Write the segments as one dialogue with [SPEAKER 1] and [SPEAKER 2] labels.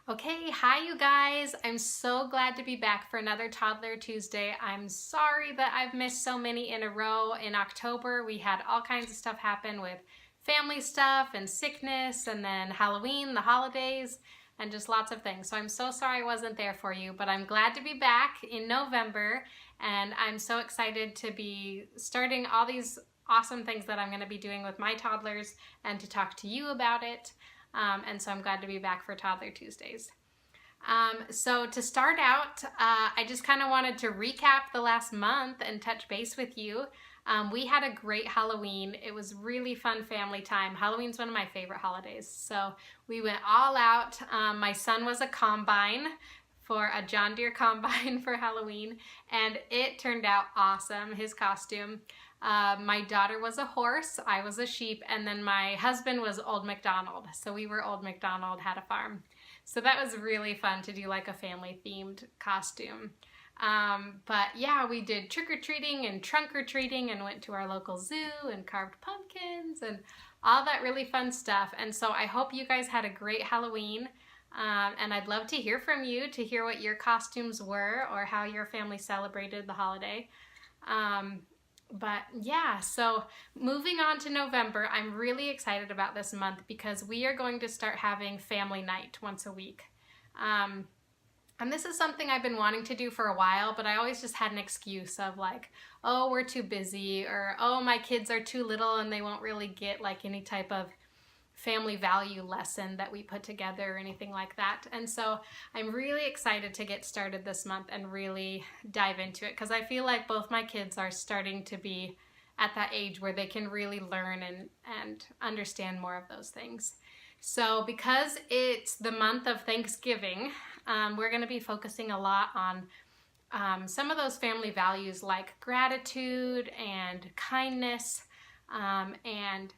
[SPEAKER 1] Okay, hi you guys. I'm so glad to be back for another Toddler Tuesday. I'm sorry that I've missed so many in a row. In October, we had all kinds of stuff happen with family stuff and sickness and then Halloween, the holidays, and just lots of things. So I'm so sorry I wasn't there for you, but I'm glad to be back in November, and I'm so excited to be starting all these awesome things that I'm going to be doing with my toddlers and to talk to you about it. And so I'm glad to be back for Toddler Tuesdays. So to start out, I just kind of wanted to recap the last month and touch base with you. We had a great Halloween. It was really fun family time. Halloween's one of my favorite holidays. So we went all out. My son was a combine for a John Deere combine for Halloween, and it turned out awesome, his costume. My daughter was a horse, I was a sheep, and then my husband was Old MacDonald. So we were Old MacDonald, had a farm. So that was really fun to do like a family themed costume. But yeah, we did trick-or-treating and trunk-or-treating and went to our local zoo and carved pumpkins and all that really fun stuff. And so I hope you guys had a great Halloween. And I'd love to hear from you, to hear what your costumes were or how your family celebrated the holiday. But yeah, so moving on to November, I'm really excited about this month because we are going to start having family night once a week. And this is something I've been wanting to do for a while, but I always just had an excuse of like, oh, we're too busy, or oh, my kids are too little and they won't really get like any type of family value lesson that we put together or anything like that. And so I'm really excited to get started this month and really dive into it because I feel like both my kids are starting to be at that age where they can really learn and understand more of those things. So because it's the month of Thanksgiving, we're going to be focusing a lot on some of those family values like gratitude and kindness and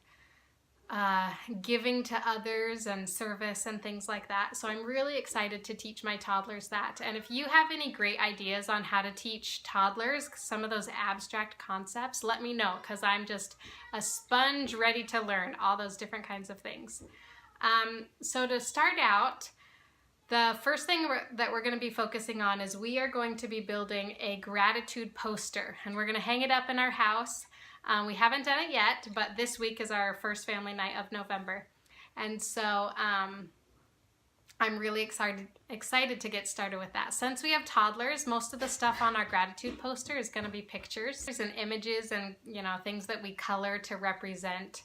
[SPEAKER 1] giving to others and service and things like that. So I'm really excited to teach my toddlers that. And if you have any great ideas on how to teach toddlers some of those abstract concepts, let me know because I'm just a sponge ready to learn all those different kinds of things. So to start out, the first thing that we're going to be focusing on is we are going to be building a gratitude poster, and we're going to hang it up in our house. We haven't done it yet, but this week is our first family night of November. And so I'm really excited to get started with that. Since we have toddlers, most of the stuff on our gratitude poster is going to be pictures and images and, you know, things that we color to represent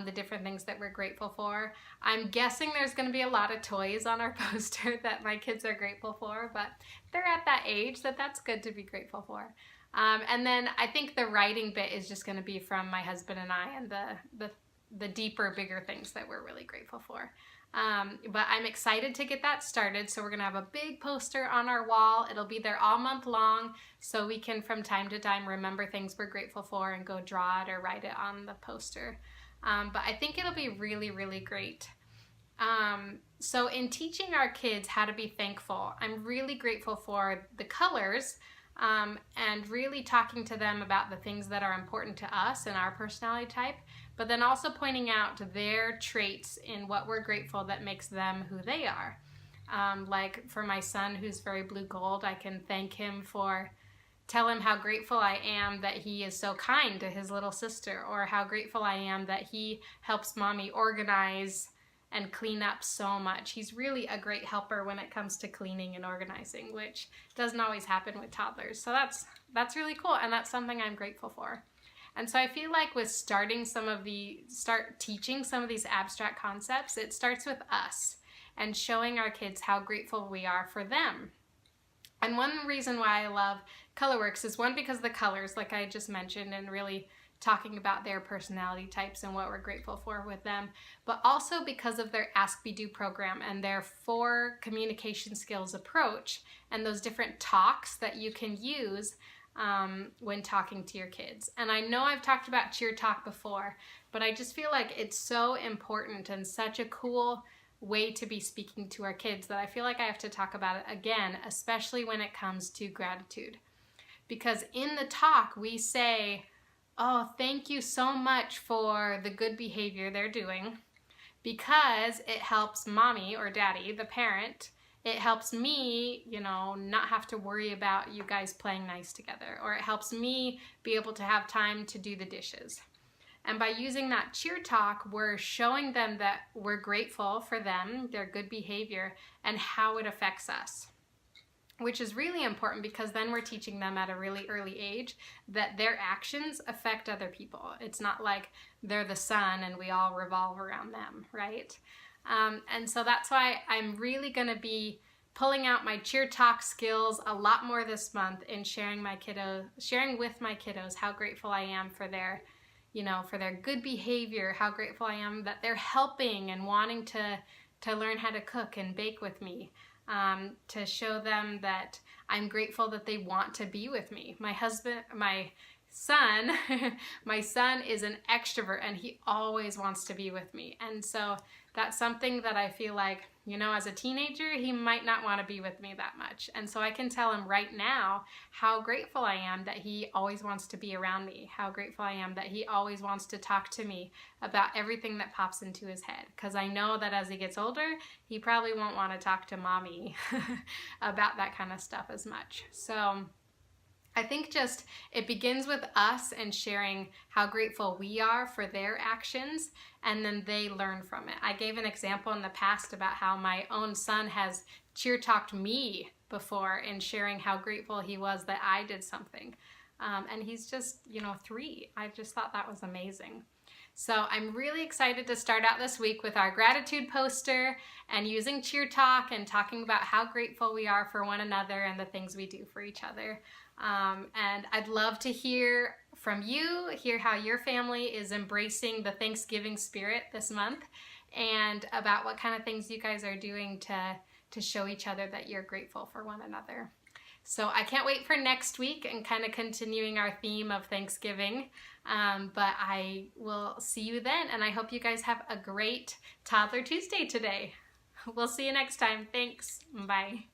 [SPEAKER 1] the different things that we're grateful for. I'm guessing there's going to be a lot of toys on our poster that my kids are grateful for, but they're at that age that that's good to be grateful for. And then I think the writing bit is just going to be from my husband and I and the deeper, bigger things that we're really grateful for. But I'm excited to get that started. So we're going to have a big poster on our wall. It'll be there all month long so we can from time to time remember things we're grateful for and go draw it or write it on the poster. But I think it'll be really, really great. So in teaching our kids how to be thankful, I'm really grateful for the colors and really talking to them about the things that are important to us and our personality type, but then also pointing out their traits in what we're grateful that makes them who they are. Like for my son who's very blue gold, I can tell him how grateful I am that he is so kind to his little sister, or how grateful I am that he helps mommy organize and clean up so much. He's really a great helper when it comes to cleaning and organizing, which doesn't always happen with toddlers. So that's really cool, and that's something I'm grateful for. And so I feel like with start teaching some of these abstract concepts, it starts with us and showing our kids how grateful we are for them. And one reason why I love Colorworks is one, because the colors, like I just mentioned, and really talking about their personality types and what we're grateful for with them, but also because of their Ask Be Do program and their 4 communication skills approach and those different talks that you can use when talking to your kids. And I know I've talked about cheer talk before, but I just feel like it's so important and such a cool way to be speaking to our kids that I feel like I have to talk about it again, especially when it comes to gratitude. Because in the talk we say, oh, thank you so much for the good behavior they're doing, because it helps mommy or daddy, the parent, it helps me, you know, not have to worry about you guys playing nice together, or it helps me be able to have time to do the dishes. And by using that cheer talk, we're showing them that we're grateful for them, their good behavior, and how it affects us, which is really important because then we're teaching them at a really early age that their actions affect other people. It's not like they're the sun and we all revolve around them, right? And so that's why I'm really going to be pulling out my cheer talk skills a lot more this month in sharing with my kiddos how grateful I am for their, you know, for their good behavior, how grateful I am that they're helping and wanting to learn how to cook and bake with me, to show them that I'm grateful that they want to be with me. My son is an extrovert and he always wants to be with me. And so that's something that I feel like, you know, as a teenager, he might not want to be with me that much. And so I can tell him right now how grateful I am that he always wants to be around me, how grateful I am that he always wants to talk to me about everything that pops into his head. Because I know that as he gets older, he probably won't want to talk to mommy about that kind of stuff as much. So I think just it begins with us and sharing how grateful we are for their actions, and then they learn from it. I gave an example in the past about how my own son has cheer talked me before in sharing how grateful he was that I did something. And he's just, you know, 3. I just thought that was amazing. So I'm really excited to start out this week with our gratitude poster and using cheer talk and talking about how grateful we are for one another and the things we do for each other. And I'd love to hear from you, hear how your family is embracing the Thanksgiving spirit this month, and about what kind of things you guys are doing to show each other that you're grateful for one another. So I can't wait for next week and kind of continuing our theme of Thanksgiving. But I will see you then, and I hope you guys have a great Toddler Tuesday today. We'll see you next time. Thanks. Bye.